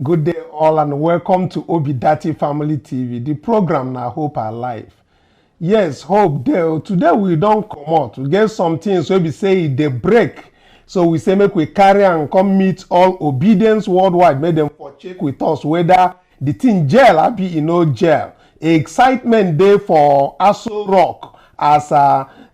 Good day all and welcome to Obidati Family TV. The program na Hope Alive. Yes, Hope there. Today we don't come out. We get some things where we say they break. So we say make we carry and come meet all obedience worldwide. Make them for check with us whether the thing jail or be in no jail. Excitement there for Aso Rock as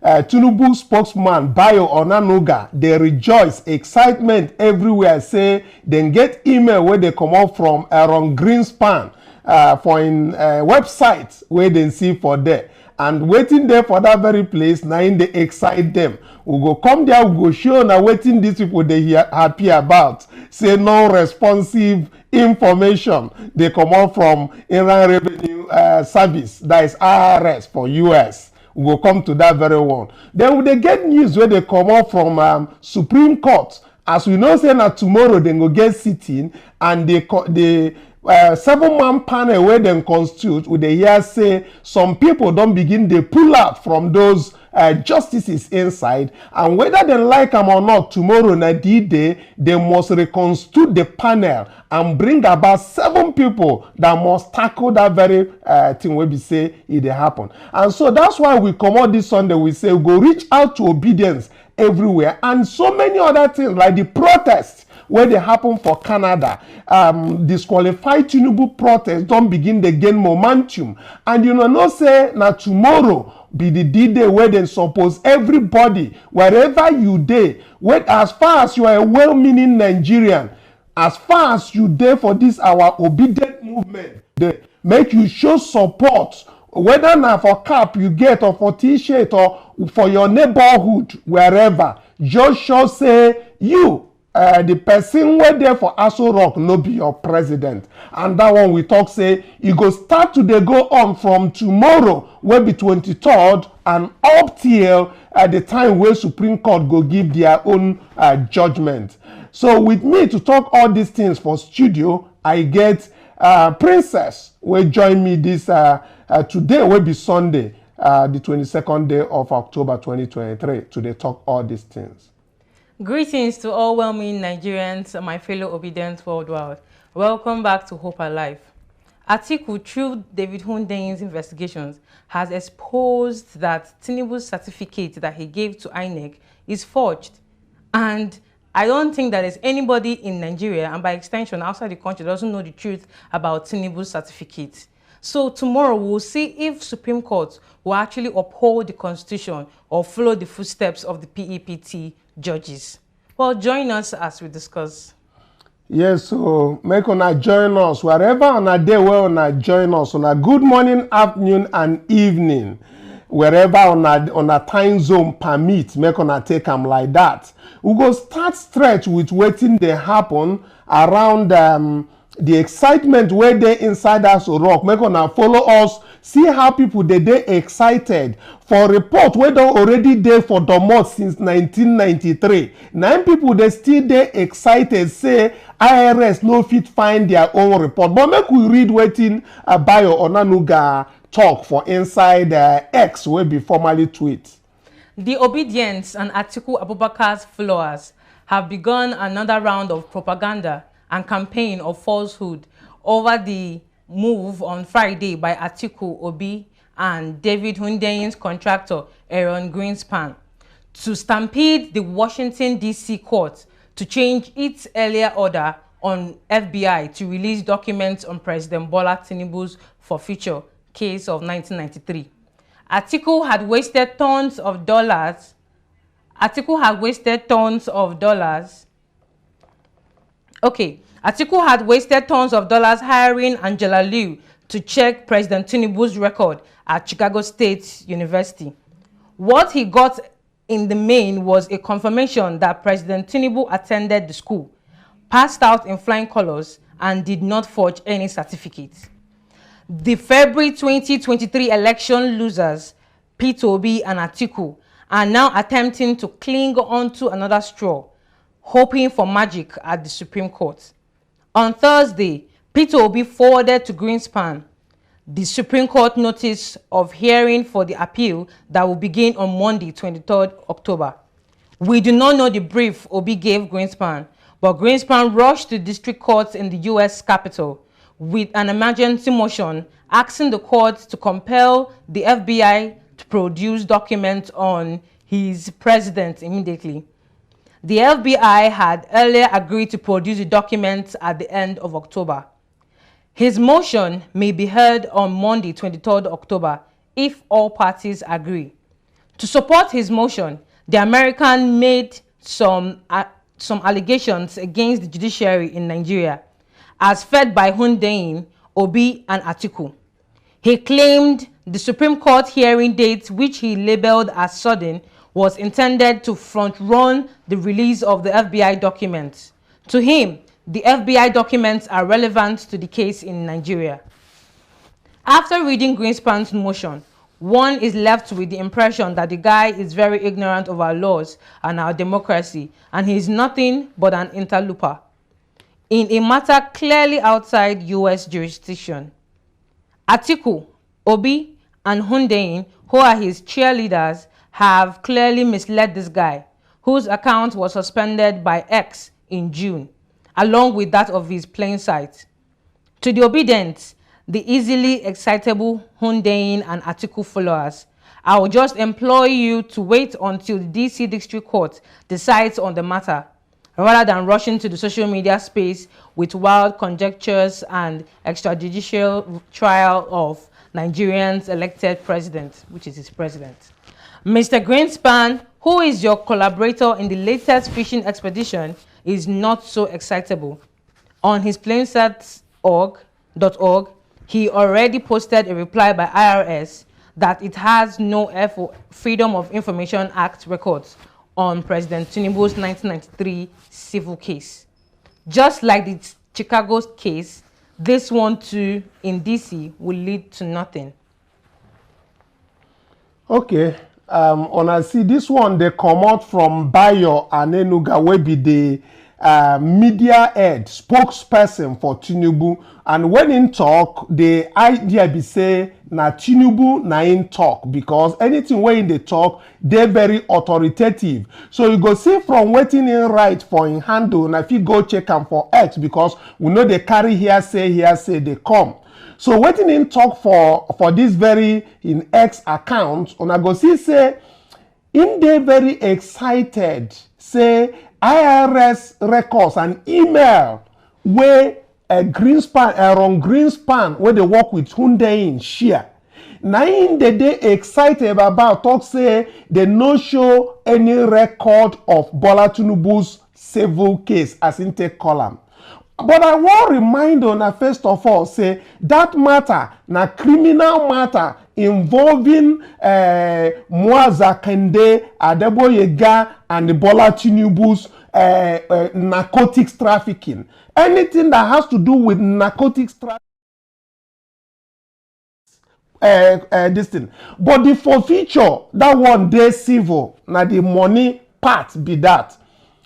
Tinubu spokesman Bayo Onanuga. They rejoice, excitement everywhere. Say then get email where they come out from Aaron Greenspan for in websites where they see for there. And waiting there for that very place, now in they excite them. We go come there, we go show now waiting these people they happy about. Say no responsive information. They come out from Inland Revenue Service, that is IRS for US. We will come to that very one. Then they get news where they come out from Supreme Court. As we know, say that tomorrow they go get sitting and the 7-man panel where they constitute with the hear say some people don't begin they pull out from those justices inside, and whether they like them or not, tomorrow na D-Day they must reconstitute the panel and bring about 7 people that must tackle that very thing where we say it happen. And so that's why we come out this Sunday, we say we go reach out to obedience everywhere, and so many other things like the protests where they happen for Canada, disqualified Tinubu protests don't begin to gain momentum. And you know say now tomorrow be the D-Day where they suppose everybody, wherever you dey, as far as you are a well-meaning Nigerian, as far as you dey for this our obedient movement, they make you show support, whether now for cap you get or for t-shirt or for your neighborhood, wherever. Just show say you the person where there for Aso Rock no be your president. And that one we talk say you go start to dey go on from tomorrow where be 23rd and up till the time where Supreme Court go give their own judgment. So with me to talk all these things for studio, I get Princess will join me this today will be Sunday, the 22nd day of October 2023 to dey talk all these things. Greetings to all well-meaning Nigerians, my fellow obedience worldwide. Welcome back to Hope Alive. Atiku, through David Hundeyin investigations, has exposed that Tinubu's certificate that he gave to INEC is forged. And I don't think that there's anybody in Nigeria, and by extension outside the country, doesn't know the truth about Tinubu's certificate. So tomorrow we'll see if Supreme Court will actually uphold the Constitution or follow the footsteps of the PEPT judges. Well, join us as we discuss. Yes, so make una join us wherever on a day where una join us on a good morning, afternoon, and evening. Wherever on a time zone permit, make una take them like that. We go start stretch with waiting they happen around the excitement where they inside Aso Rock. Make una follow us, see how people they excited for report where they already there for Domot since 1993. 9 people they still they excited say IRS no fit find their own report. But make we read waiting Bayo Onanuga talk for inside X where be formerly tweet. The Obedience and Atiku Abubakar's followers have begun another round of propaganda and campaign of falsehood over the move on Friday by Atiku Obi and David Hundeyin's contractor Aaron Greenspan to stampede the Washington D.C. court to change its earlier order on FBI to release documents on President Bola Tinubu's forfeiture case of 1993. Atiku had wasted tons of dollars. Atiku had wasted tons of dollars hiring Angela Liu to check President Tinubu's record at Chicago State University. What he got in the main was a confirmation that President Tinubu attended the school, passed out in flying colors, and did not forge any certificates. The February 2023 election losers, Peter Obi and Atiku, are now attempting to cling onto another straw, hoping for magic at the Supreme Court. On Thursday, Peter Obi forwarded to Greenspan the Supreme Court notice of hearing for the appeal that will begin on Monday, 23rd October. We do not know the brief Obi gave Greenspan, but Greenspan rushed to district courts in the U.S. Capitol with an emergency motion asking the court to compel the FBI to produce documents on his president immediately. The FBI had earlier agreed to produce the documents at the end of October. His motion may be heard on Monday, 23rd October, if all parties agree. To support his motion, the American made some allegations against the judiciary in Nigeria, as fed by Hundeyin, Obi, and Atiku. He claimed the Supreme Court hearing date, which he labeled as sudden, was intended to front-run the release of the FBI documents. To him, the FBI documents are relevant to the case in Nigeria. After reading Greenspan's motion, one is left with the impression that the guy is very ignorant of our laws and our democracy, and he is nothing but an interloper in a matter clearly outside U.S. jurisdiction. Atiku, Obi, and Hundeyin, who are his cheerleaders, have clearly misled this guy, whose account was suspended by X in June, along with that of his plain sight. To the obedient, the easily excitable Hundeyin and Atiku followers, I will just implore you to wait until the DC District Court decides on the matter, rather than rushing to the social media space with wild conjectures and extrajudicial trial of Nigerian's elected president, which is his president. Mr. Greenspan, who is your collaborator in the latest fishing expedition, is not so excitable. On his plainsat.org, he already posted a reply by IRS that it has no Freedom of Information Act records on President Tinubu's 1993 civil case. Just like the Chicago case, this one too in DC will lead to nothing. Okay. Una see this one, they come out from Bayo Anenuga, wey be the media head, spokesperson for Tinubu. And when in talk, the idea be say, na Tinubu na in talk, because anything wey in the talk, they very authoritative. So you go see from waiting in right for in handle, and if you go check them for X, because we know they carry hearsay, they come. So waiting in talk for this very in X account, una go see say in they very excited say IRS records and email where Greenspan where they work with Hundeyin share. Now in the day excited about talk say they no show any record of Bola Tinubu's civil case as in take column. But I want to remind on first of all, say that matter, na criminal matter involving Mwaza Kende, Adeboyega, and the Bola Tinubu's narcotics trafficking. Anything that has to do with narcotics trafficking, this thing. But the forfeiture, that one day civil, na the money part be that.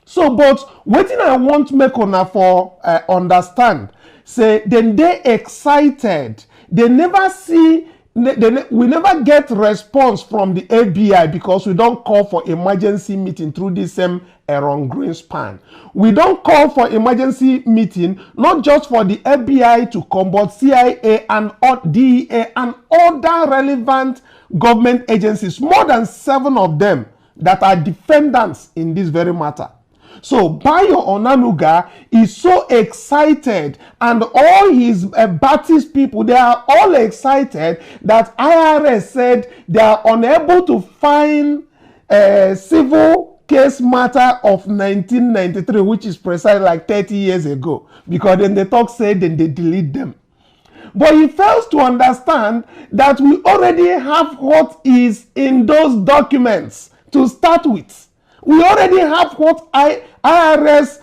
So, but wetin I want make una for understand, say then they excited. They never see, we never get response from the FBI because we don't call for emergency meeting through this same Aaron Greenspan. We don't call for emergency meeting, not just for the FBI to come, but CIA and DEA and other relevant government agencies, more than 7 of them that are defendants in this very matter. So Bayo Onanuga is so excited, and all his Baptist people, they are all excited that IRS said they are unable to find a civil case matter of 1993, which is precisely like 30 years ago, because then the talk said then they delete them. But he fails to understand that we already have what is in those documents to start with. We already have what IRS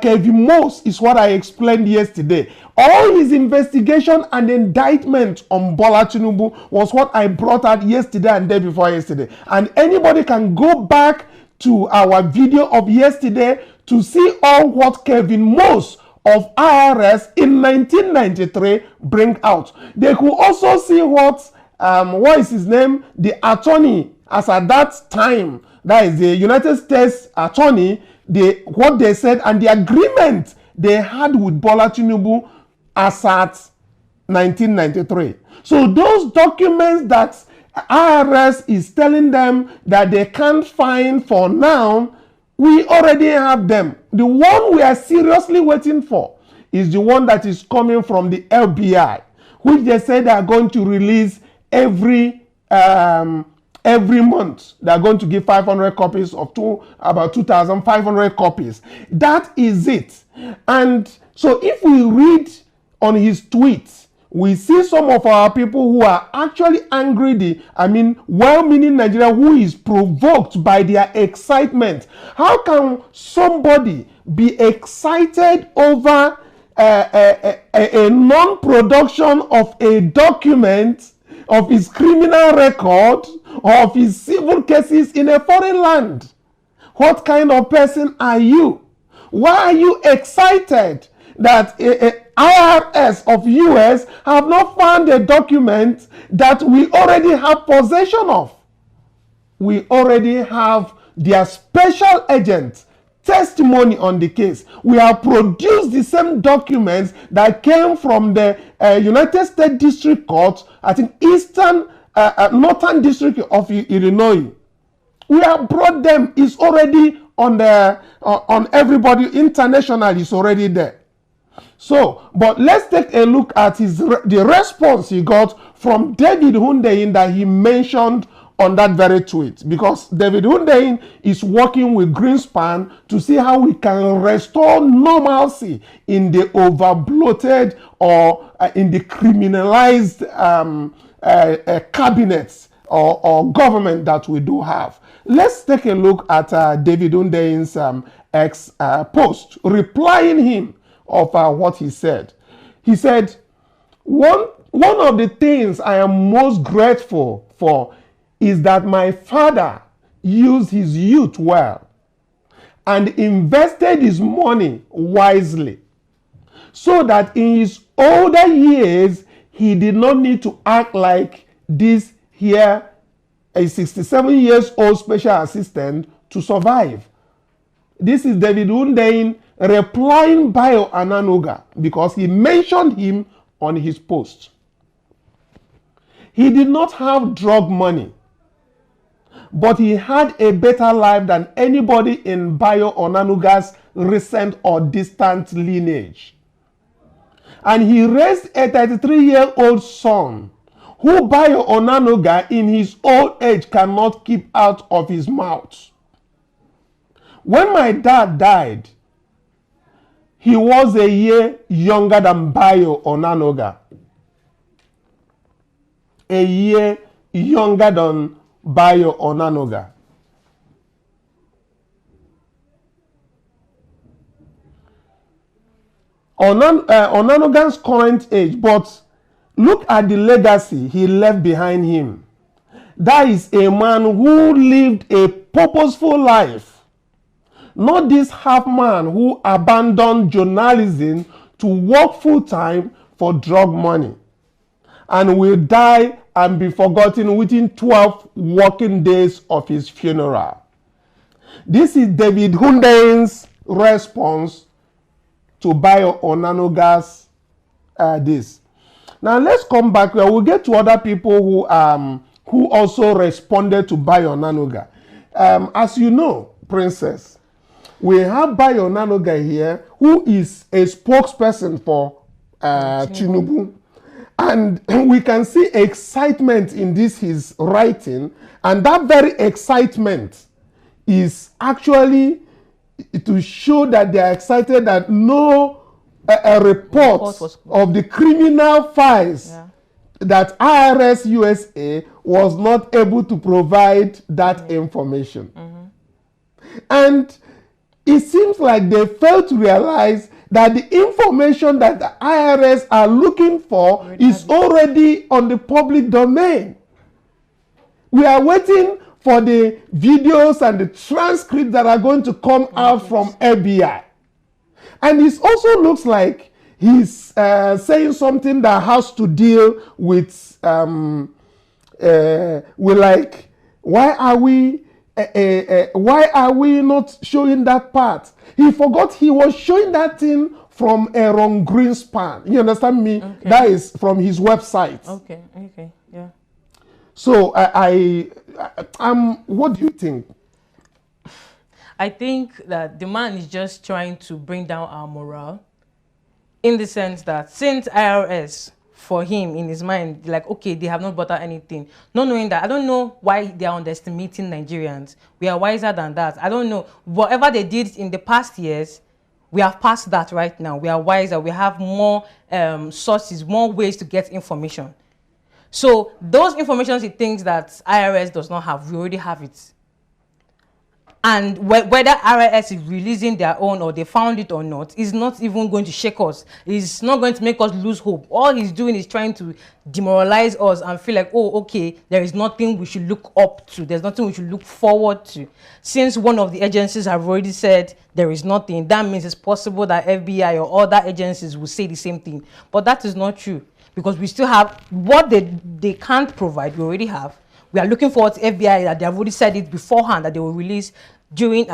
Kevin Moss is what I explained yesterday. All his investigation and indictment on Bola Tinubu was what I brought out yesterday and day before yesterday. And anybody can go back to our video of yesterday to see all what Kevin Moss of IRS in 1993 bring out. They could also see what is his name? The attorney as at that time, that is the United States attorney, what they said and the agreement they had with Bola Tinubu as at 1993. So those documents that IRS is telling them that they can't find for now, we already have them. The one we are seriously waiting for is the one that is coming from the FBI, which they said they are going to release every month. They are going to give 500 copies of about 2,500 copies. That is it. And so if we read on his tweets, we see some of our people who are actually angry, well-meaning Nigeria who is provoked by their excitement. How can somebody be excited over a non-production of a document of his criminal record or of his civil cases in a foreign land? What kind of person are you? Why are you excited that IRS of US have not found a document that we already have possession of? We already have their special agent testimony on the case. We have produced the same documents that came from the United States District Court, I think Northern District of Illinois. We have brought them. It's already on everybody international. It's already there. So, but let's take a look at the response he got from David Hundeyin that he mentioned on that very tweet, because David Hundeyin is working with Greenspan to see how we can restore normalcy in the over-bloated or in the criminalized cabinets or government that we do have. Let's take a look at David Hundeyin's post replying him of what he said. He said, one of the things I am most grateful for is that my father used his youth well and invested his money wisely so that in his older years he did not need to act like this here, a 67 years old special assistant, to survive. This is David Hundeyin replying Bayo Onanuga because he mentioned him on his post. He did not have drug money, but he had a better life than anybody in Bayo Onanuga's recent or distant lineage. And he raised a 33-year-old son who Bayo Onanuga in his old age cannot keep out of his mouth. When my dad died, he was a year younger than Bayo Onanuga. A year younger than Bayo Onanuga. Onanuga's current age, but look at the legacy he left behind him. That is a man who lived a purposeful life. Not this half man who abandoned journalism to work full-time for drug money and will die and be forgotten within 12 working days of his funeral. This is David Hundeyin's response to Bayo Onanuga's this. Now let's come back. We'll get to other people who also responded to Bayo Onanuga. As you know, Princess, we have Bayo Onanuga here, who is a spokesperson for Tinubu. And we can see excitement in his writing. And that very excitement is actually to show that they are excited that no report of the criminal files that IRS USA was not able to provide that information. And it seems like they failed to realize that the information that the IRS are looking for is already on the public domain. We are waiting for the videos and the transcripts that are going to come out from FBI. And it also looks like he's saying something that has to deal with like, why are we why are we not showing that part? He forgot he was showing that thing from Aaron Greenspan. You understand me? Okay. That is from his website. Okay, yeah. So what do you think? I think that the man is just trying to bring down our morale, in the sense that since IRS, for him, in his mind, like, okay, they have not bought out anything. Not knowing that, I don't know why they are underestimating Nigerians. We are wiser than that. I don't know. Whatever they did in the past years, we have passed that right now. We are wiser. We have more sources, more ways to get information. So those informations, he thinks that IRS does not have, we already have it. And whether IRS is releasing their own or they found it or not, is not even going to shake us. It's not going to make us lose hope. All he's doing is trying to demoralize us and feel like, oh, okay, there is nothing we should look up to. There's nothing we should look forward to. Since one of the agencies have already said there is nothing, that means it's possible that FBI or other agencies will say the same thing. But that is not true, because we still have what they can't provide, we already have. We are looking forward to FBI that they have already said it beforehand that they will release during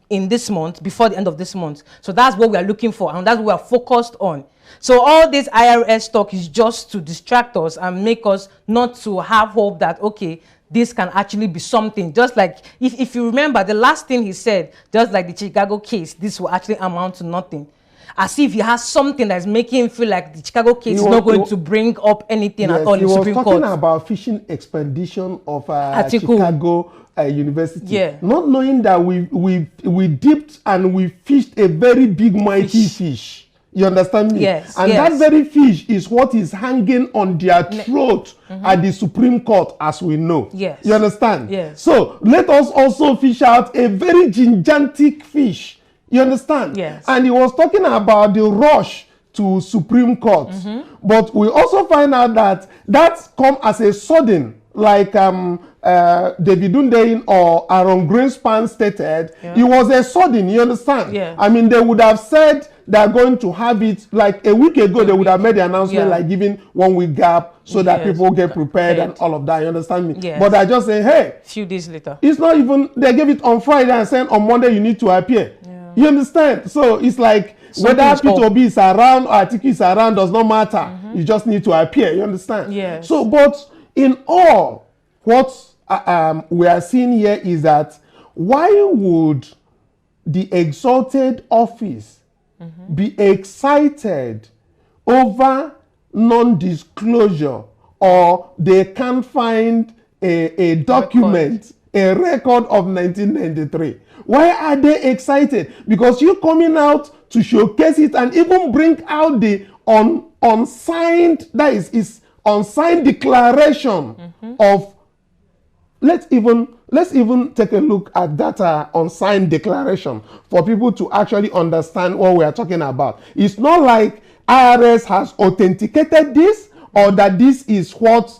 in this month, before the end of this month. So that's what we are looking for, and that's what we are focused on. So all this IRS talk is just to distract us and make us not to have hope that, okay, this can actually be something. Just like, if you remember, the last thing he said, just like the Chicago case, this will actually amount to nothing. As if he has something that's making him feel like the Chicago case is not going to bring up anything at all in Supreme Court. He was talking about fishing expedition of Chicago University. Yeah. Not knowing that we dipped and we fished a very big, mighty fish. You understand me? Yes. And that very fish is what is hanging on their throat at the Supreme Court, as we know. Yes. You understand? Yes. So let us also fish out a very gigantic fish. You understand? Yes. And he was talking about the rush to Supreme Court. But we also find out that that's come as a sudden, like David Dundein or Aaron Greenspan stated. Yeah. It was a sudden, you understand? Yeah. I mean, they would have said they're going to have it like a week ago. They would have made the announcement, like giving 1 week gap so that people get prepared and all of that. You understand me? Yes. But I just say, hey, few days later. It's not even, they gave it on Friday and said on Monday you need to appear. Yeah. You understand? So it's like whether P2B is around or Atiku is around does not matter. You just need to appear. You understand? Yes. So, but in all, what we are seeing here is that why would the exalted office be excited over non-disclosure, or they can't find a document, a record of 1993? Why are they excited? Because you're coming out to showcase it and even bring out the unsigned, that is unsigned declaration of, let's even take a look at that unsigned declaration for people to actually understand what we are talking about. It's not like IRS has authenticated this or that this is what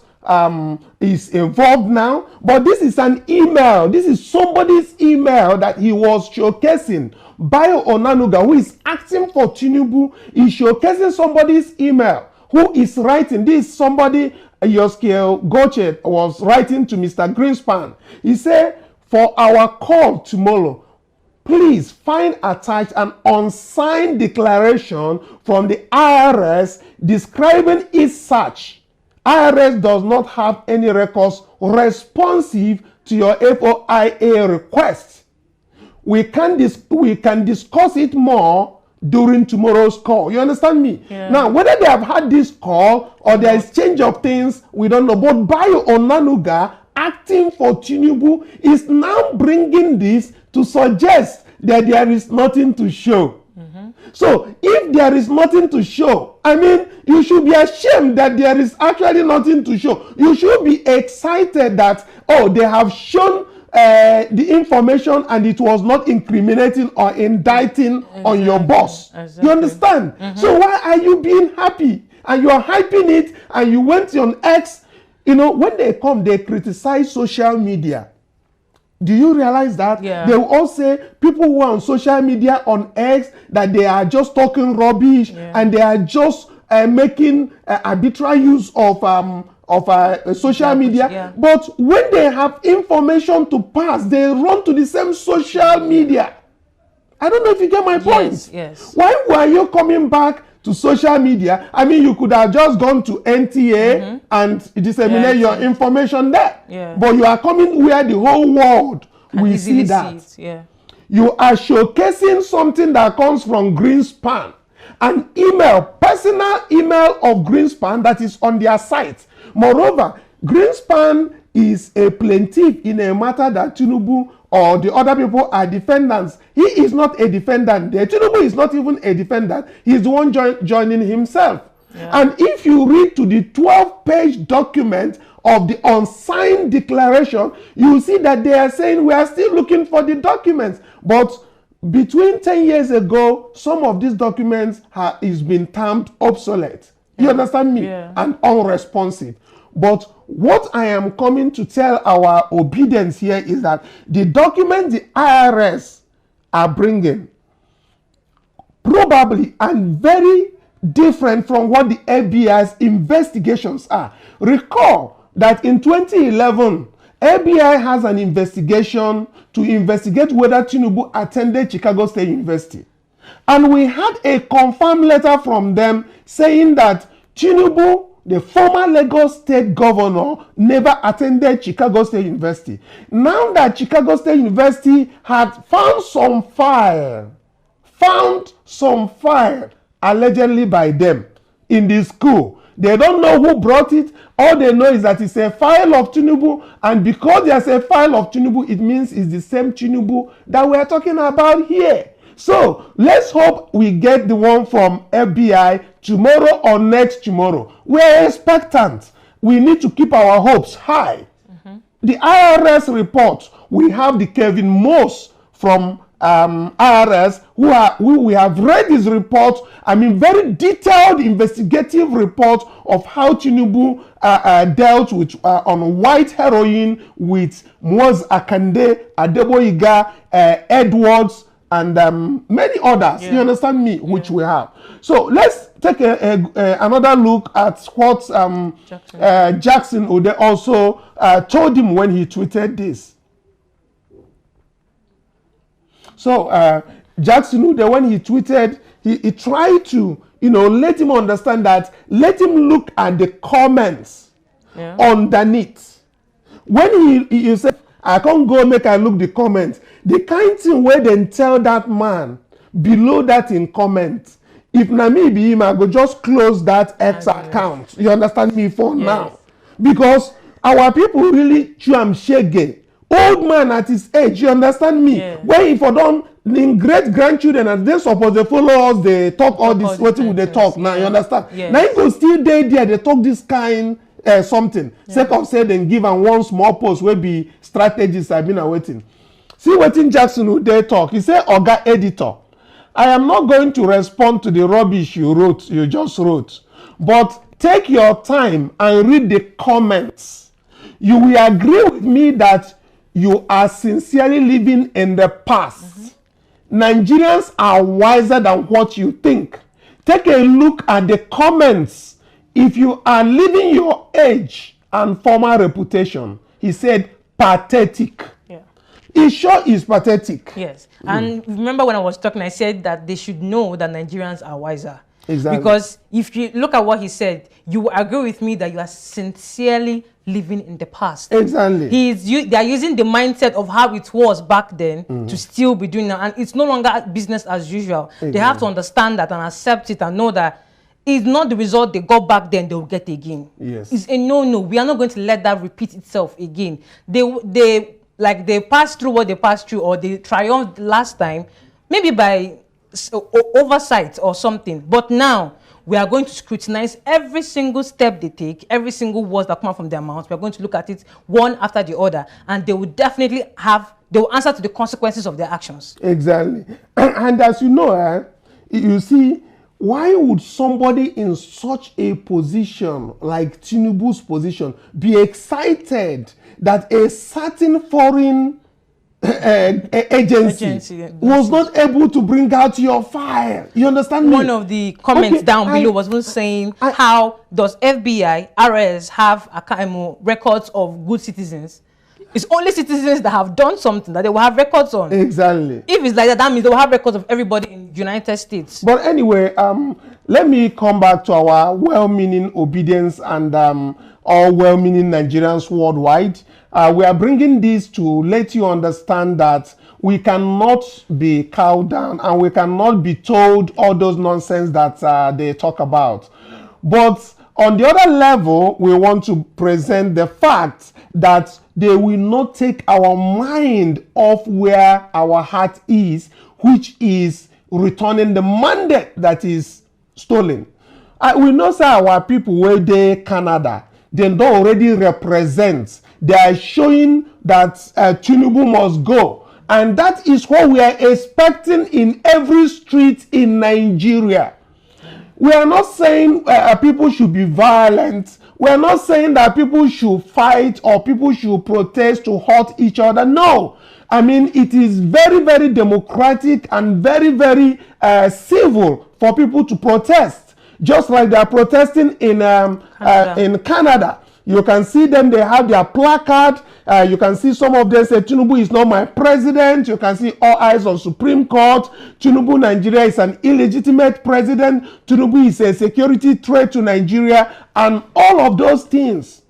is involved now, but this is an email. This is somebody's email that he was showcasing. Bayo Onanuga, who is acting for Tinubu, is showcasing somebody's email. Who is writing? This is somebody, Yoskiel Gochet, was writing to Mr. Greenspan. He said, for our call tomorrow, please find attached an unsigned declaration from the IRS describing its search. IRS does not have any records responsive to your FOIA request. We can discuss it more during tomorrow's call. You understand me? Yeah. Now, whether they have had this call or there is change of things, we don't know. But Bayo Onanuga, acting for Tinubu, is now bringing this to suggest that there is nothing to show. So if there is nothing to show, I mean, you should be ashamed that there is actually nothing to show. You should be excited that, oh, they have shown the information and it was not incriminating or indicting on your boss. Exactly. You understand? So why are you being happy? And you are hyping it, and you went on X. You know, when they come, they criticize social media. Do you realize that? Yeah. They will all say people who are on social media, on X, that they are just talking rubbish, and they are just making arbitrary use of social media. Yeah. But when they have information to pass, they run to the same social media. I don't know if you get my point. Yes, yes. Why were you coming back to social media? I mean, you could have just gone to NTA and disseminate your information there. Yeah. But you are coming where the whole world will see that. Yeah. You are showcasing something that comes from Greenspan, an email, personal email of Greenspan that is on their site. Moreover, Greenspan is a plaintiff in a matter that Tinubu or the other people are defendants. He is not a defendant there. Tinubu is not even a defendant. He's the one joining himself. Yeah. And if you read to the 12-page document of the unsigned declaration, you will see that they are saying we are still looking for the documents. But between 10 years ago, some of these documents is been termed obsolete. You understand me? Yeah. And unresponsive. But what I am coming to tell our obedience here is that the document the IRS are bringing probably and very different from what the FBI's investigations are. Recall that in 2011, FBI has an investigation to investigate whether Tinubu attended Chicago State University. And we had a confirmed letter from them saying that Tinubu, the former Lagos State governor, never attended Chicago State University. Now that Chicago State University had found some file allegedly by them in the school. They don't know who brought it. All they know is that it's a file of Tinubu, and because there's a file of Tinubu, it means it's the same Tinubu that we're talking about here. So let's hope we get the one from FBI tomorrow or next tomorrow. We're expectant. We need to keep our hopes high. The IRS report, we have the Kevin Moss from IRS who we have read his report. I mean, very detailed investigative report of how Tinubu dealt with on white heroin with Moaz Akande, Adeboyiga, Edwards, and many others. You understand me? Which we have. So let's take another look at what Jackson Ode also told him when he tweeted this. So Jackson Ode, when he tweeted, he tried to, let him understand that, let him look at the comments underneath. When he said, I can't go make I look the comments, the kind thing where they tell that man below that in comment, if na me be him, I go just close that X account. You understand me for now? Because our people really shege. Old man at his age, you understand me? When if I don't, in great grandchildren, and they suppose they follow us, they talk all this, what would they talk now? You understand? Now you go still there, they talk this kind something. Sake of say then give and one small post will be strategies I've been awaiting. See what in Jackson who they talk. He say, Oga editor, I am not going to respond to the rubbish you just wrote, but take your time and read the comments. You will agree with me that you are sincerely living in the past. Nigerians are wiser than what you think. Take a look at the comments. If you are living your age and former reputation, he said, pathetic. It sure is pathetic. Yes. And remember when I was talking, I said that they should know that Nigerians are wiser. Exactly. Because if you look at what he said, you will agree with me that you are sincerely living in the past. Exactly. They are using the mindset of how it was back then to still be doing that. And it's no longer business as usual. Exactly. They have to understand that and accept it and know that it's not the result they got back then they will get again. Yes. It's a no. We are not going to let that repeat itself again. They passed through what they passed through, or they triumphed last time, maybe by oversight or something. But now we are going to scrutinize every single step they take, every single word that come out from their mouths. We are going to look at it one after the other, and they will definitely they will answer to the consequences of their actions. Exactly. And as you know, you see, why would somebody in such a position like Tinubu's position be excited that a certain foreign agency was not able to bring out your file. You understand me? One of the comments down below was saying, how does FBI, IRS have records of good citizens? It's only citizens that have done something that they will have records on. Exactly. If it's like that, that means they will have records of everybody in the United States. But anyway, let me come back to our well-meaning obedience and all well-meaning Nigerians worldwide. We are bringing this to let you understand that we cannot be cowed down and we cannot be told all those nonsense that they talk about. But on the other level, we want to present the fact that they will not take our mind off where our heart is, which is returning the mandate that is stolen. We know say our people where they Canada, they don't already represent. They are showing that Tinubu must go. And that is what we are expecting in every street in Nigeria. We are not saying people should be violent. We are not saying that people should fight or people should protest to hurt each other. No. I mean, it is very, very democratic and very, very civil for people to protest. Just like they are protesting in Canada. You can see them, they have their placard. You can see some of them say, Tinubu is not my president. You can see all eyes on Supreme Court. Tinubu, Nigeria is an illegitimate president. Tinubu is a security threat to Nigeria and all of those things.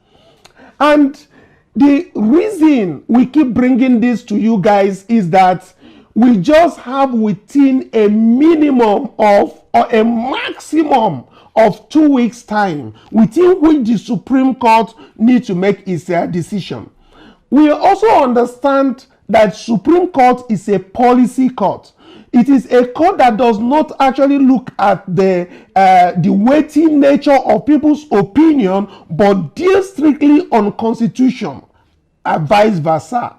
And the reason we keep bringing this to you guys is that we just have within a minimum of or a maximum of 2 weeks time within which the Supreme Court needs to make its decision. We also understand that Supreme Court is a policy court. It is a court that does not actually look at the weighty nature of people's opinion, but deals strictly on constitution, and vice versa.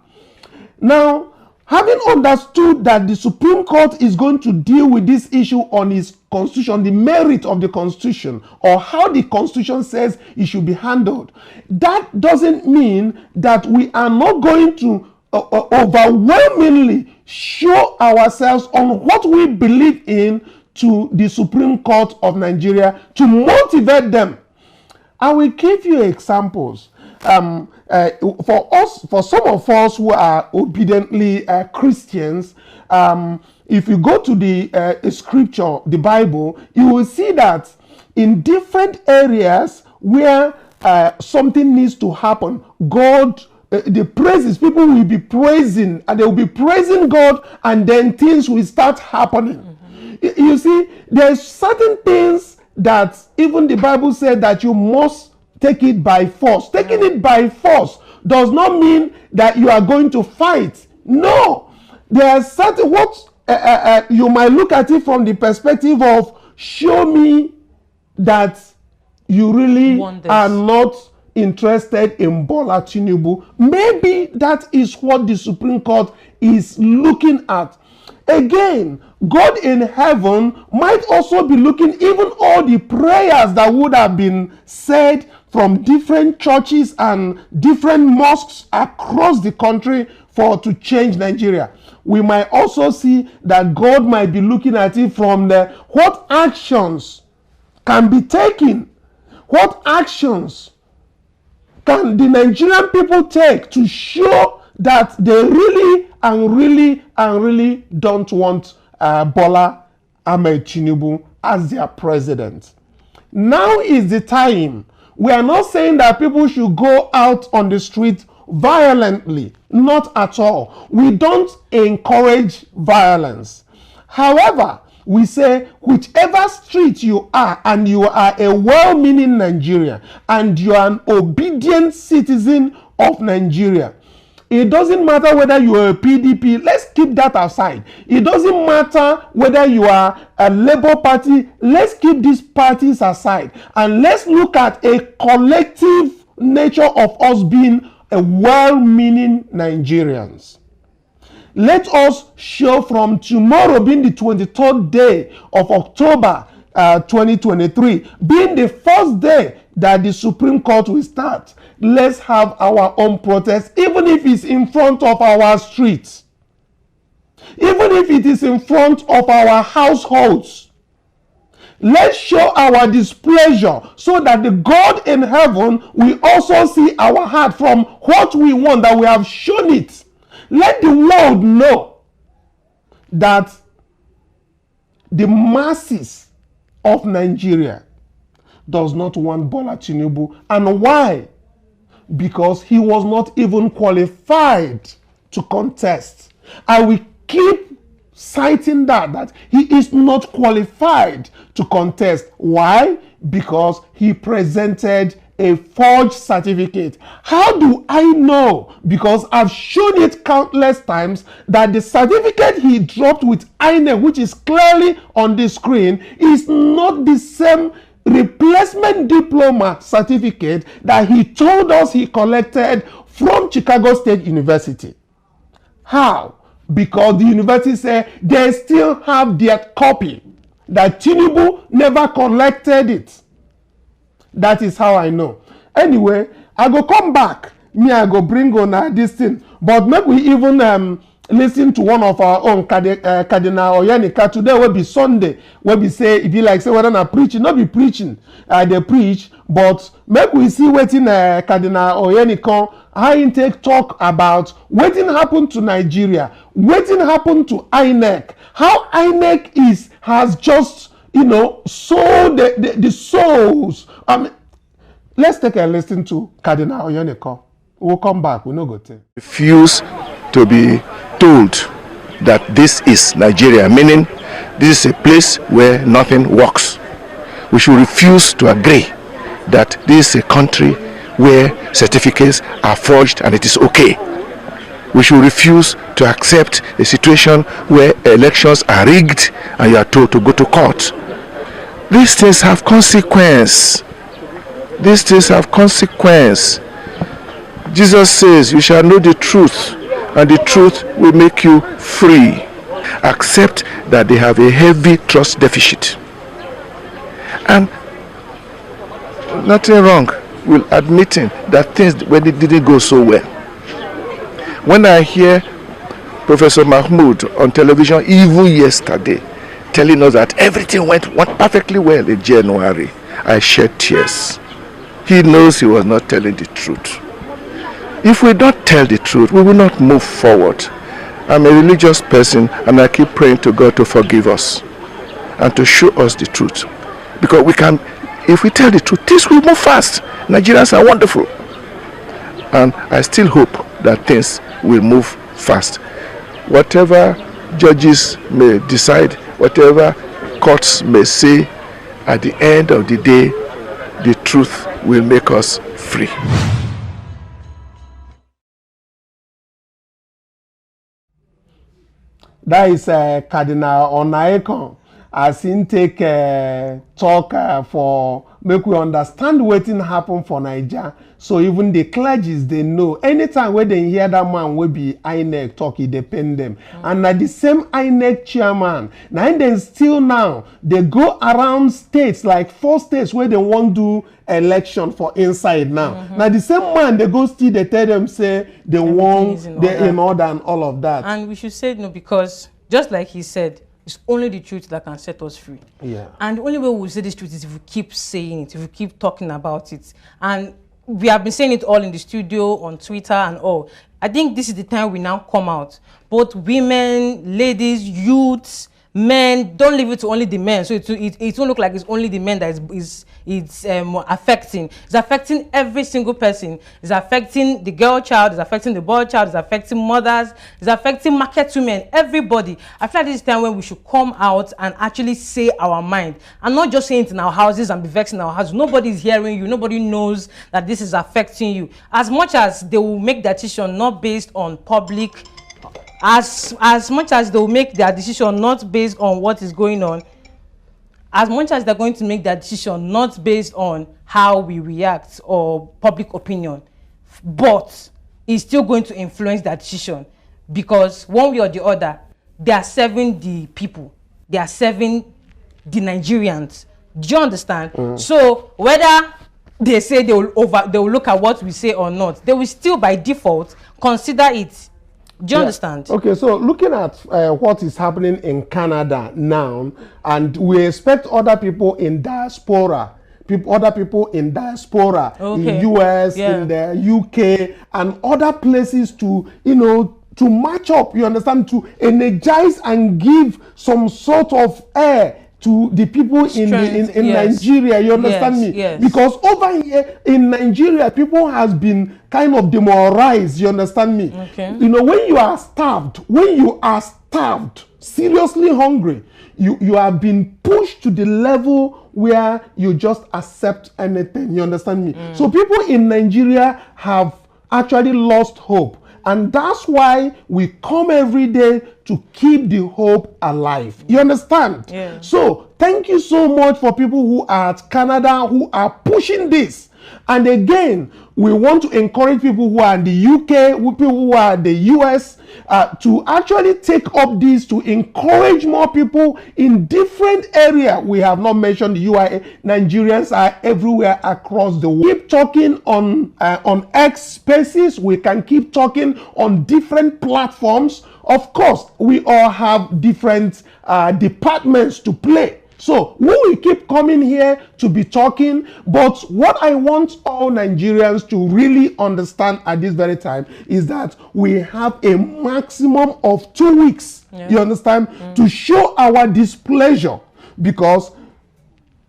Now, having understood that the Supreme Court is going to deal with this issue on its constitution, the merit of the constitution, or how the constitution says it should be handled, that doesn't mean that we are not going to overwhelmingly show ourselves on what we believe in to the Supreme Court of Nigeria to motivate them. I will give you examples. For some of us who are obediently Christians, if you go to the scripture, the Bible, you will see that in different areas where something needs to happen, God, the praises, people will be praising, and they will be praising God, and then things will start happening. You see, there's certain things that even the Bible said that you must take it by force. Taking it by force does not mean that you are going to fight. No. There are certain what you might look at it from the perspective of show me that you really are not interested in Bola Tinubu. Maybe that is what the Supreme Court is looking at. Again, God in heaven might also be looking even all the prayers that would have been said from different churches and different mosques across the country to change Nigeria. We might also see that God might be looking at it from what actions can be taken, what actions can the Nigerian people take to show that they really don't want Bola Ahmed Tinubu as their president. Now is the time. We are not saying that people should go out on the street violently. Not at all. We don't encourage violence. However, we say whichever street you are and you are a well-meaning Nigerian and you are an obedient citizen of Nigeria, it doesn't matter whether you are a PDP. Let's keep that aside. It doesn't matter whether you are a Labour Party. Let's keep these parties aside. And let's look at a collective nature of us being a well-meaning Nigerians. Let us show from tomorrow being the 23rd day of October 2023, being the first day that the Supreme Court will start. Let's have our own protest, even if it's in front of our streets. even if it is in front of our households. Let's show our displeasure so that the God in heaven will also see our heart from what we want, that we have shown it. Let the world know that the masses of Nigeria does not want Bola Tinubu. And why? Because he was not even qualified to contest. I will keep citing that he is not qualified to contest. Why? Because he presented a forged certificate. How do I know? Because I've shown it countless times that the certificate he dropped with INEC, which is clearly on the screen, is not the same replacement diploma certificate that he told us he collected from Chicago State University. How? Because the university said they still have their copy, that Tinubu never collected it. That is how I know. Anyway, I go come back. I go bring on this thing. But maybe we even listen to one of our own, Cardinal Oyenika. Today will be Sunday. Where we say, if you like, say whether not preaching, not be preaching. They preach. But maybe we see what in Cardinal Oyenika, how intake talk about what happened to Nigeria, what happened to INEC, how INEC has just, sold the souls. Let's take a listen to Cardinal Oyenika. We'll come back. We'll not go to. Refuse to be told that this is Nigeria, meaning this is a place where nothing works. We should refuse to agree that this is a country where certificates are forged and it is okay. We should refuse to accept a situation where elections are rigged and you are told to go to court. These things have consequence. These things have consequence. Jesus says, you shall know the truth, and the truth will make you free. Accept that they have a heavy trust deficit. And nothing wrong with admitting that things when it didn't go so well. When I hear Professor Mahmoud on television, even yesterday, telling us that everything went perfectly well in January, I shed tears. He knows he was not telling the truth. If we don't tell the truth, we will not move forward. I'm a religious person and I keep praying to God to forgive us and to show us the truth. Because we can, if we tell the truth, things will move fast. Nigerians are wonderful. And I still hope that things will move fast. Whatever judges may decide, whatever courts may say, at the end of the day, the truth will make us free. That is Cardinal Onaekon, as in take talk for make we understand wetin happen for Naija. So even the clergies, they know anytime when they hear that man will be INEC talk, it depend them. And at the same INEC chairman, now then still now they go around states like 4 states where they won't do election for inside now. Now the same man they go still they tell them say they want they in order and all of that. And we should say no, because just like he said, it's only the truth that can set us free. Yeah. And the only way we'll say this truth is if we keep saying it, if we keep talking about it. And we have been saying it all in the studio, on Twitter and all. I think this is the time we now come out. Both women, ladies, youths, men, don't leave it to only the men. So it won't look like it's only the men that is affecting. It's affecting every single person. It's affecting the girl child, it's affecting the boy child, it's affecting mothers, it's affecting market women, everybody. I feel like this is the time when we should come out and actually say our mind. And not just saying it in our houses and be vexing our houses. Nobody is hearing you, nobody knows that this is affecting you. As much as they will make that decision not based on public, as much as they will make their decision not based on what is going on, as much as they're going to make their decision not based on how we react or public opinion, but it's still going to influence that decision, because one way or the other, they are serving the people, they are serving the Nigerians. Do you understand? So whether they say they will look at what we say or not, they will still by default consider it Do you understand? Okay, so looking at what is happening in Canada now, and we expect other people in diaspora, other people in diaspora, in US, in the UK, and other places to, to match up, you understand, to energize and give some sort of air to the people in Nigeria, you understand me? Yes. Because over here in Nigeria, people has been kind of demoralized, you understand me? Okay. When you are starved, seriously hungry, you have been pushed to the level where you just accept anything, you understand me? So people in Nigeria have actually lost hope. And that's why we come every day to keep the hope alive. You understand? Yeah. So thank you so much for people who are at Canada who are pushing this. And again, we want to encourage people who are in the UK, people who are in the US, to actually take up this, to encourage more people in different areas. We have not mentioned the UIA. Nigerians are everywhere across the world. Keep talking on X Spaces. We can keep talking on different platforms. Of course, we all have different departments to play. So we will keep coming here to be talking, but what I want all Nigerians to really understand at this very time is that we have a maximum of 2 weeks, you understand, to show our displeasure, because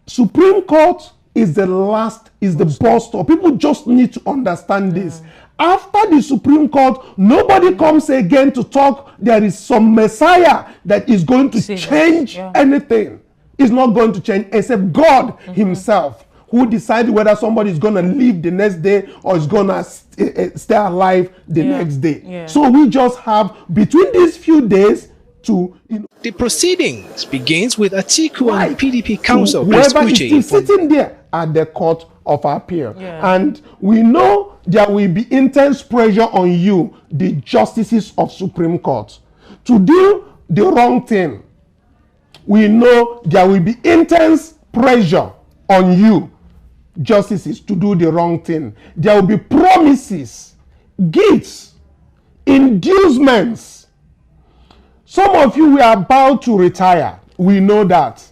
Supreme Court is the bus stop. People just need to understand this. After the Supreme Court, nobody comes again to talk. There is some Messiah that is going to change anything. It's not going to change except God himself, who decides whether somebody is going to live the next day or is going to stay alive the next day. So we just have between these few days to... The proceedings begins with Atiku and PDP counsel. Whoever is still sitting there at the court of appeal. And we know there will be intense pressure on you, the justices of Supreme Court, to do the wrong thing. We know there will be intense pressure on you, justices, to do the wrong thing. There will be promises, gifts, inducements. Some of you were about to retire. We know that.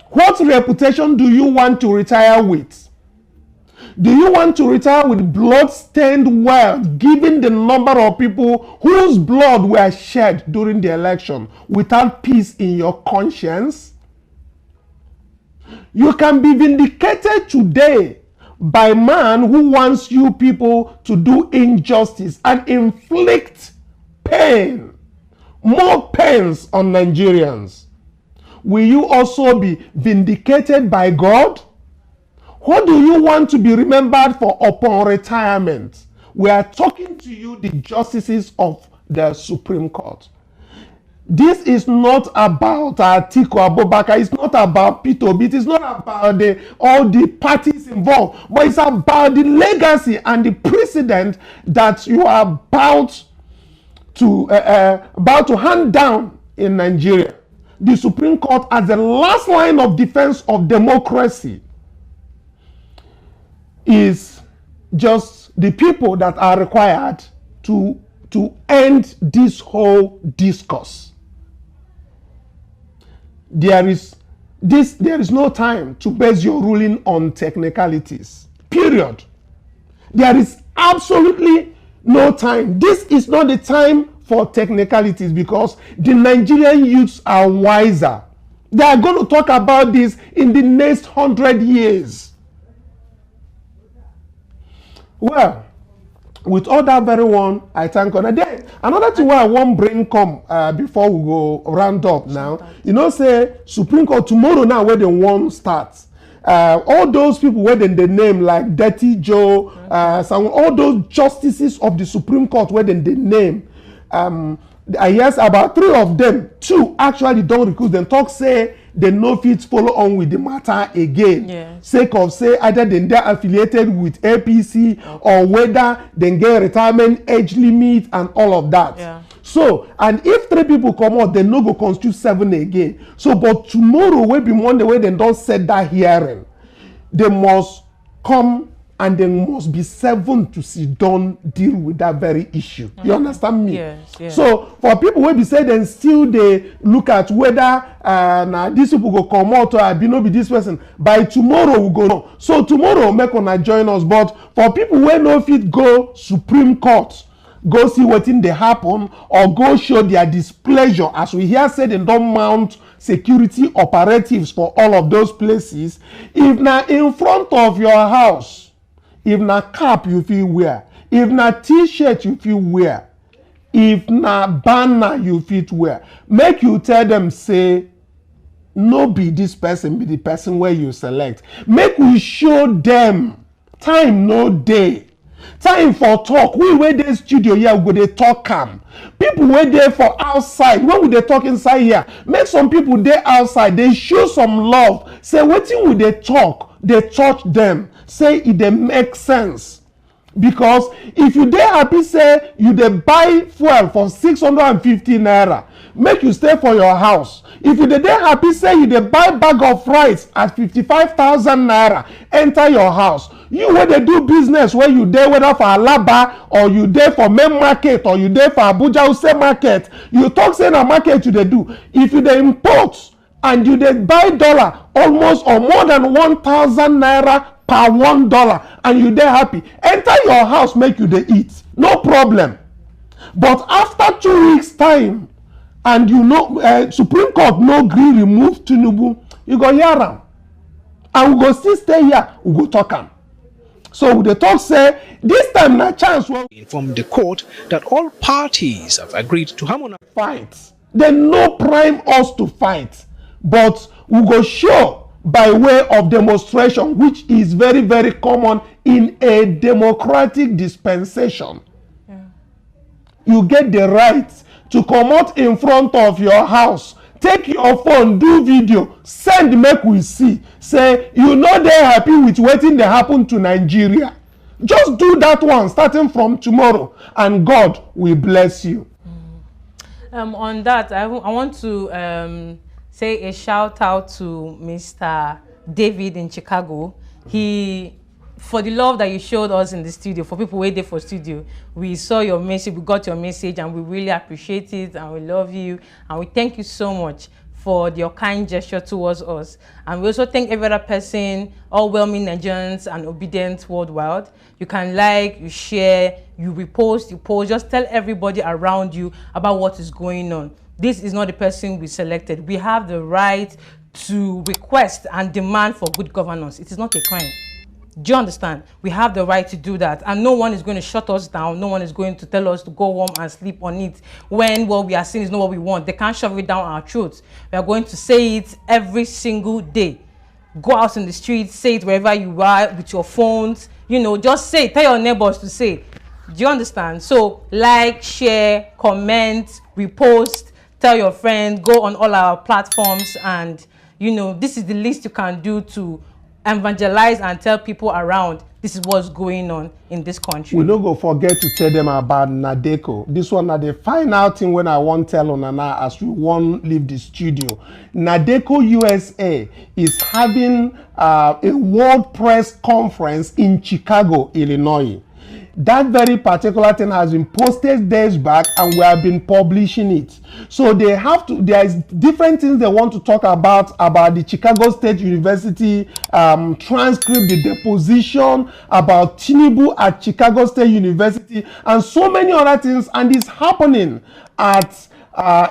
What reputation do you want to retire with? Do you want to retire with blood-stained wealth, given the number of people whose blood were shed during the election, without peace in your conscience? You can be vindicated today by man who wants you people to do injustice and inflict pain, more pains on Nigerians. Will you also be vindicated by God? What do you want to be remembered for upon retirement? We are talking to you, the justices of the Supreme Court. This is not about Atiku Abubakar. It's not about Peter Obi. It's not about all the parties involved. But it's about the legacy and the precedent that you are about to hand down in Nigeria. The Supreme Court as the last line of defense of democracy is just the people that are required to end this whole discourse. There is no time to base your ruling on technicalities. Period. There is absolutely no time. This is not the time for technicalities, because the Nigerian youths are wiser. They are going to talk about this in the next 100 years. Well, with all that very one, I thank God. And then another thing where I want bring come before we go round up now. You know, say Supreme Court tomorrow now where the one starts. All those people where they name like Dirty Joe, all those justices of the Supreme Court where they name. Yes, about 3 of them, 2 actually don't recruit them. Talk say they no fit follow on with the matter again. Sake of say either they're affiliated with APC or whether they get retirement age limit and all of that. So, and if 3 people come out, they no go constitute 7 again. So, but tomorrow will be Monday where they don't set that hearing. They must come and there must be 7 to sit down deal with that very issue. You understand me? Yes. So for people wey be say then still they look at whether now these people go come out or be no be this person, by tomorrow we go know. So tomorrow make una join us. But for people wey no fit go Supreme Court, go see wetin dey happen or go show their displeasure, as we hear say dem don mount security operatives for all of those places. If na in front of your house, if na cap you fit wear, if na t-shirt you fit wear, if na banner you fit wear, make you tell them say no be this person be the person wey you select. Make we show them time no dey. Time for talk. We wey dey studio here, we go dey talk am. People wey dey for outside, when we dey talk inside here, make some people dey outside, they show some love. Say wetin we dey talk, dey touch them. Say it dey make sense. Because if you dey happy say you dey buy fuel for 650 naira, make you stay for your house. If you dey happy say you dey buy bag of rice at 55,000 naira, enter your house. You wey dey do business where you dey, whether for Alaba or you dey for main market or you dey for Abuja Use market, you talk say na market you dey do. If you dey import and you dey buy dollar almost or more than 1,000 naira per $1, and you dey happy, enter your house make you dey eat, no problem. But after 2 weeks time, and you know Supreme Court no gree remove Tinubu, you go hear am, and we go still stay here, we go talk am. So the talk say this time na chance we inform the court that all parties have agreed to harmonize fight. They no prime us to fight, but we go show by way of demonstration, which is very, very common in a democratic dispensation. You get the right to come out in front of your house, take your phone, do video, send make we see. Say you know they happy with wetin dey happen to Nigeria. Just do that one starting from tomorrow, and God will bless you. On that, I want to say a shout out to Mr. David in Chicago. For the love that you showed us in the studio, for people waiting for studio, we saw your message, we got your message, and we really appreciate it, and we love you, and we thank you so much for your kind gesture towards us. And we also thank every other person, all well-meaning Nigerians and obedient worldwide. You can like, you share, you repost, you post, just tell everybody around you about what is going on. This is not the person we selected. We have the right to request and demand for good governance. It is not a crime. Do you understand? We have the right to do that, and no one is going to shut us down. No one is going to tell us to go home and sleep on it when what we are seeing is not what we want. They can't shove it down our throats. We are going to say it every single day. Go out in the streets, say it wherever you are with your phones. You know, just say it. Tell your neighbors to say. Do you understand? So like, share, comment, repost, tell your friends, go on all our platforms, and you know, this is the least you can do to evangelize and tell people around this is what's going on in this country. We no go forget to tell them about Nadeko. This one na the final thing when I want tell on now as we won't leave the studio. Nadeko USA is having a World Press Conference in Chicago, Illinois. That very particular thing has been posted days back, and we have been publishing it. So they have to, there is different things they want to talk about the Chicago State University transcript, the deposition, about Tinubu at Chicago State University, and so many other things. And it's happening at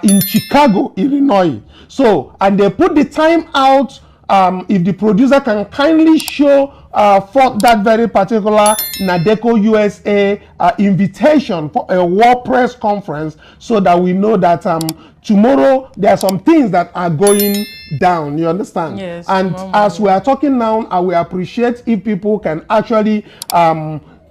in Chicago, Illinois. So, and they put the time out. If the producer can kindly show for that very particular Nadeko USA invitation for a World Press Conference, so that we know that tomorrow there are some things that are going down. You understand? Yes. And as we are talking now, I will appreciate if people can actually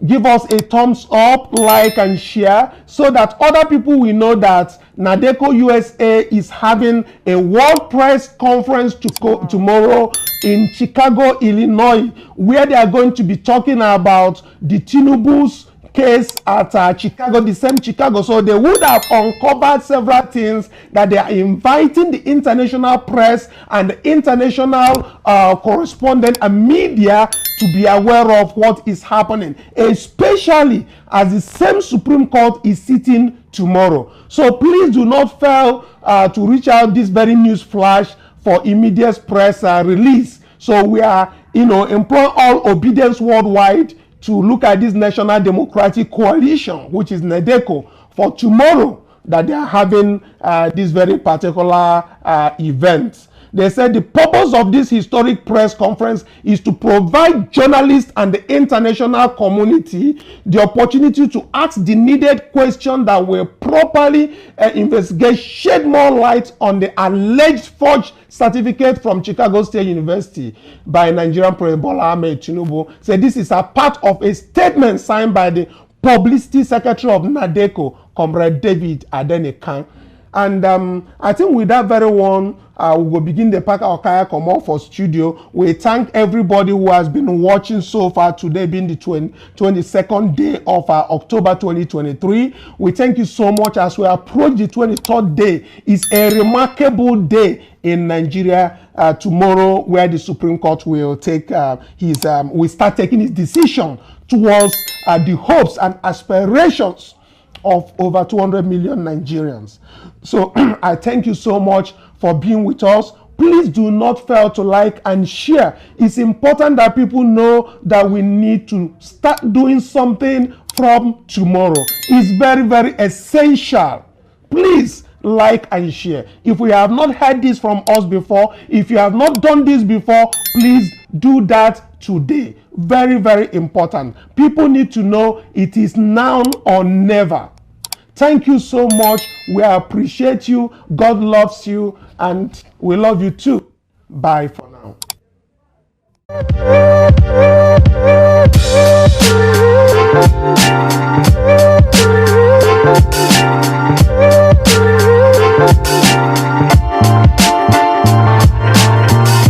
give us a thumbs up, like, and share, so that other people will know that Nadeko USA is having a World Press Conference tomorrow in Chicago, Illinois, where they are going to be talking about the Tinubu's case at Chicago, the same Chicago. So they would have uncovered several things that they are inviting the international press and the international correspondent and media to be aware of what is happening, especially as the same Supreme Court is sitting tomorrow. So please do not fail to reach out this very news flash for immediate press release. So we are, employing all obedience worldwide to look at this National Democratic Coalition, which is NEDECO, for tomorrow that they are having this very particular event. They said the purpose of this historic press conference is to provide journalists and the international community the opportunity to ask the needed questions that will properly investigate, shed more light on the alleged forged certificate from Chicago State University by Nigerian President Bola Ahmed Tinubu. Said this is a part of a statement signed by the Publicity Secretary of NADECO, Comrade David Adenekan. And I think with that very one, we will begin the pack our kayak come out for studio. We thank everybody who has been watching so far, today being the 22nd day of October 2023. We thank you so much as we approach the 23rd day. It's a remarkable day in Nigeria tomorrow, where the Supreme Court will take will start taking his decision towards the hopes and aspirations of over 200 million Nigerians. So I thank you so much for being with us. Please do not fail to like and share. It's important that people know that we need to start doing something from tomorrow. It's very, very essential. Please like and share. If we have not heard this from us before, if you have not done this before, please do that today. Very, very important. People need to know it is now or never. Thank you so much. We appreciate you. God loves you, and we love you too. Bye for now.